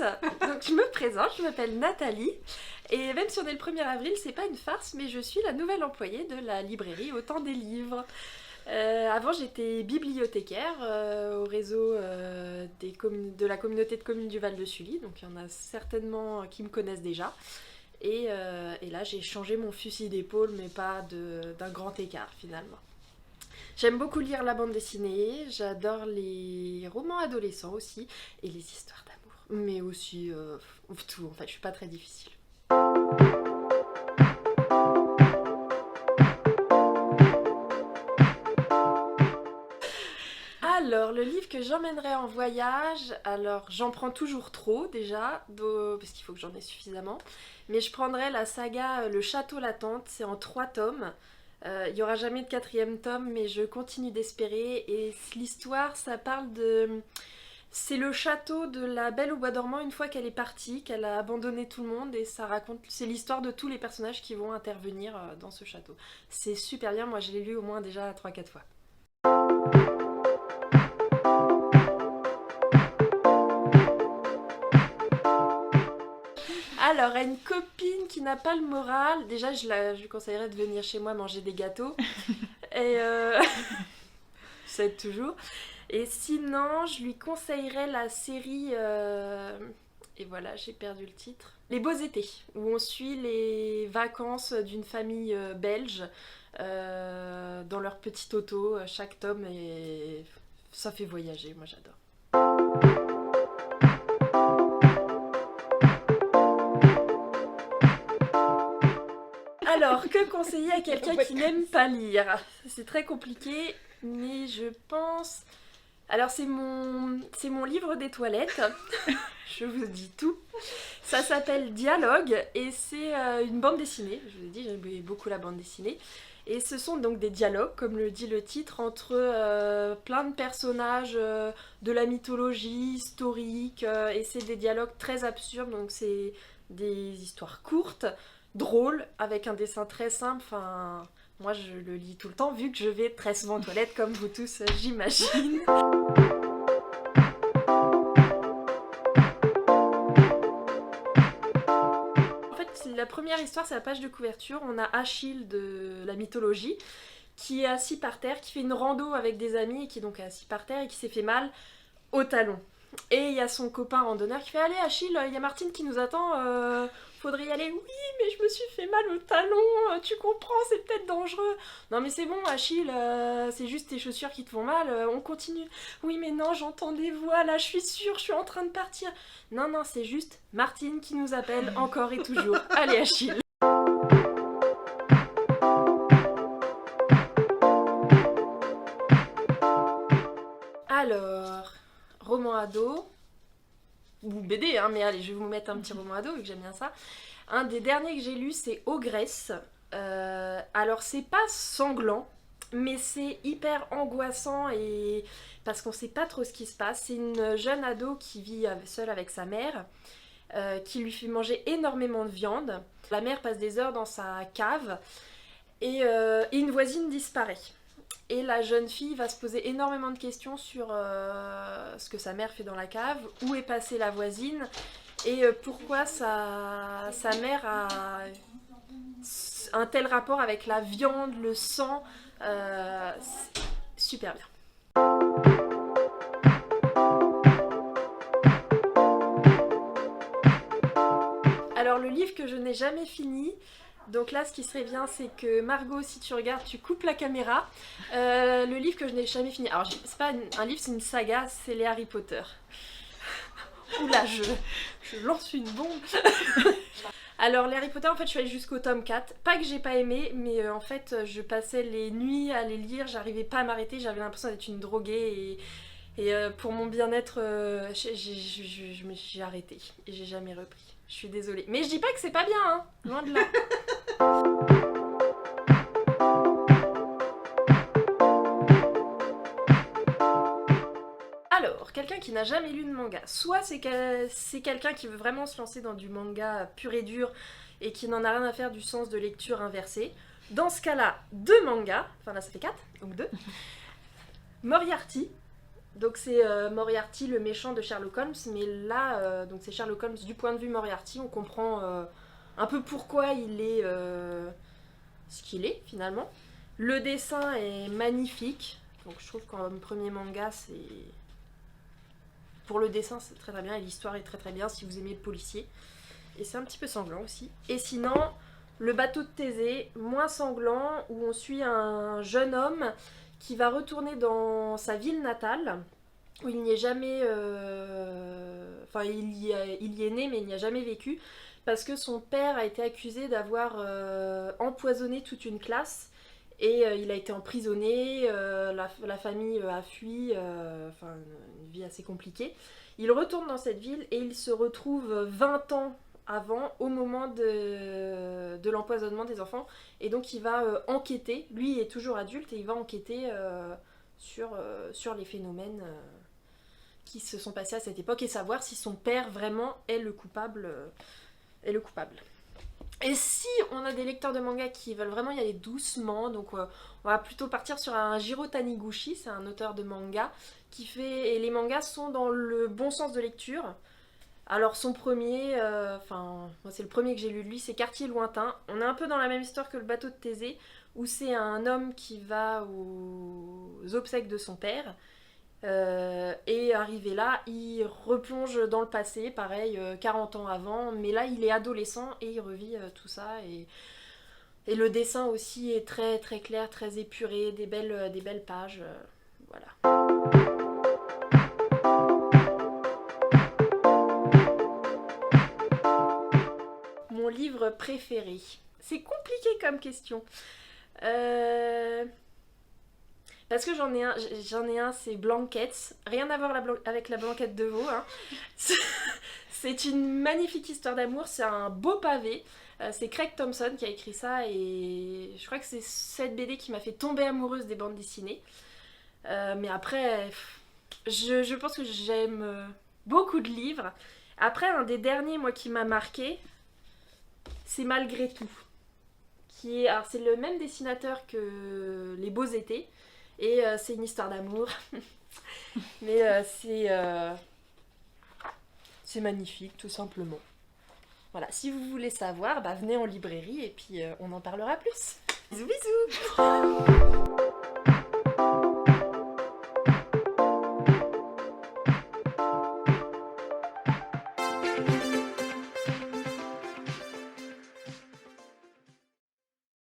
Donc je me présente, je m'appelle Nathalie, et même si on est le 1er avril, c'est pas une farce, mais je suis la nouvelle employée de la librairie Au Temps des Livres. Avant j'étais bibliothécaire au réseau de la communauté de communes du Val de Sully, donc il y en a certainement qui me connaissent déjà. Et là j'ai changé mon fusil d'épaule, mais pas d'un grand écart finalement. J'aime beaucoup lire la bande dessinée, j'adore les romans adolescents aussi, et les histoires d'amour. Mais aussi tout, en fait, je suis pas très difficile. Alors, le livre que j'emmènerais en voyage, alors j'en prends toujours trop déjà, parce qu'il faut que j'en ai suffisamment, mais je prendrais la saga Le Château Latente, c'est en 3 tomes. Il n'y aura jamais de 4e tome, mais je continue d'espérer. Et l'histoire, ça parle de... C'est le château de la Belle au Bois dormant une fois qu'elle est partie, qu'elle a abandonné tout le monde, et ça raconte... C'est l'histoire de tous les personnages qui vont intervenir dans ce château. C'est super bien, moi je l'ai lu au moins déjà 3-4 fois. Alors, à une copine qui n'a pas le moral, déjà je lui conseillerais de venir chez moi manger des gâteaux. Et ça aide toujours. Et sinon, je lui conseillerais la série... Et voilà, j'ai perdu le titre. Les Beaux Étés, où on suit les vacances d'une famille belge dans leur petit auto, chaque tome, et ça fait voyager, moi j'adore. Alors, que conseiller à quelqu'un qui n'aime pas lire? C'est très compliqué, mais je pense... Alors, c'est mon livre des toilettes, je vous dis tout. Ça s'appelle Dialogue, et c'est une bande dessinée. Je vous ai dit, j'aime beaucoup la bande dessinée. Et ce sont donc des dialogues, comme le dit le titre, entre plein de personnages de la mythologie historique, et c'est des dialogues très absurdes, donc c'est des histoires courtes, drôles, avec un dessin très simple. Enfin, moi je le lis tout le temps, vu que je vais très souvent aux toilettes, comme vous tous, j'imagine. La première histoire, c'est la page de couverture. On a Achille de la mythologie qui est assis par terre, qui fait une rando avec des amis et qui est donc assis par terre et qui s'est fait mal au talon. Et il y a son copain randonneur qui fait: allez Achille, il y a Martine qui nous attend, faudrait y aller. Oui, mais je me suis fait mal au talon, tu comprends, c'est peut-être dangereux. Non mais c'est bon Achille, c'est juste tes chaussures qui te font mal, on continue. Oui mais non, j'entends des voix là, je suis sûre, je suis en train de partir. Non, c'est juste Martine qui nous appelle encore et toujours. Allez Achille. Alors, roman ado, ou BD, hein, mais allez, je vais vous mettre un petit roman ado, vu que j'aime bien ça. Un des derniers que j'ai lu, c'est Ogresse. Alors, c'est pas sanglant, mais c'est hyper angoissant, et parce qu'on sait pas trop ce qui se passe. C'est une jeune ado qui vit seule avec sa mère, qui lui fait manger énormément de viande. La mère passe des heures dans sa cave, et une voisine disparaît. Et la jeune fille va se poser énormément de questions sur ce que sa mère fait dans la cave, où est passée la voisine, et pourquoi sa mère a un tel rapport avec la viande, le sang. Super bien. Alors le livre que je n'ai jamais fini, donc là ce qui serait bien c'est que Margot, si tu regardes, tu coupes la caméra. Le livre que je n'ai jamais fini, alors c'est pas un livre, c'est une saga, c'est les Harry Potter. Oula, je lance une bombe. Alors les Harry Potter, en fait je suis allée jusqu'au tome 4, pas que j'ai pas aimé, mais en fait je passais les nuits à les lire, j'arrivais pas à m'arrêter, j'avais l'impression d'être une droguée, et pour mon bien-être, j'ai arrêté et j'ai jamais repris. Je suis désolée. Mais je dis pas que c'est pas bien, hein, loin de là. Alors, quelqu'un qui n'a jamais lu de manga, soit c'est quelqu'un qui veut vraiment se lancer dans du manga pur et dur et qui n'en a rien à faire du sens de lecture inversée. Dans ce cas-là, 2 mangas, enfin là ça fait 4, donc 2. Moriarty, Donc c'est Moriarty, le méchant de Sherlock Holmes, mais là, donc c'est Sherlock Holmes du point de vue Moriarty, on comprend un peu pourquoi il est ce qu'il est finalement. Le dessin est magnifique, donc je trouve qu'en premier manga, c'est... Pour le dessin, c'est très très bien, et l'histoire est très très bien si vous aimez le policier. Et c'est un petit peu sanglant aussi. Et sinon, le bateau de Thésée, moins sanglant, où on suit un jeune homme qui va retourner dans sa ville natale, où il n'y est jamais... Enfin, il y est né, mais il n'y a jamais vécu, parce que son père a été accusé d'avoir empoisonné toute une classe, et il a été emprisonné, la famille a fui, enfin, une vie assez compliquée. Il retourne dans cette ville, et il se retrouve 20 ans avant, au moment de l'empoisonnement des enfants, et donc il va enquêter, lui il est toujours adulte, et il va enquêter sur les phénomènes qui se sont passés à cette époque, et savoir si son père vraiment est le coupable. Et si on a des lecteurs de manga qui veulent vraiment y aller doucement, donc on va plutôt partir sur un Jiro Taniguchi, c'est un auteur de manga, qui fait... Et les mangas sont dans le bon sens de lecture. Alors son premier, moi c'est le premier que j'ai lu de lui, c'est Quartier lointain. On est un peu dans la même histoire que le bateau de Thésée, où c'est un homme qui va aux obsèques de son père. Et arrivé là, il replonge dans le passé, pareil, 40 ans avant, mais là il est adolescent et il revit tout ça. Et le dessin aussi est très très clair, très épuré, des belles pages. Voilà. Mon livre préféré. C'est compliqué comme question. Parce que j'en ai un, c'est Blankets. Rien à voir avec la blanquette de veau. Hein. C'est une magnifique histoire d'amour, c'est un beau pavé. C'est Craig Thompson qui a écrit ça, et je crois que c'est cette BD qui m'a fait tomber amoureuse des bandes dessinées. Mais après, je pense que j'aime beaucoup de livres. Après, un des derniers, moi, qui m'a marqué, c'est Malgré tout. Alors, c'est le même dessinateur que Les Beaux Étés, et c'est une histoire d'amour. Mais c'est magnifique, tout simplement. Voilà, si vous voulez savoir, venez en librairie et puis on en parlera plus. Bisous bisous.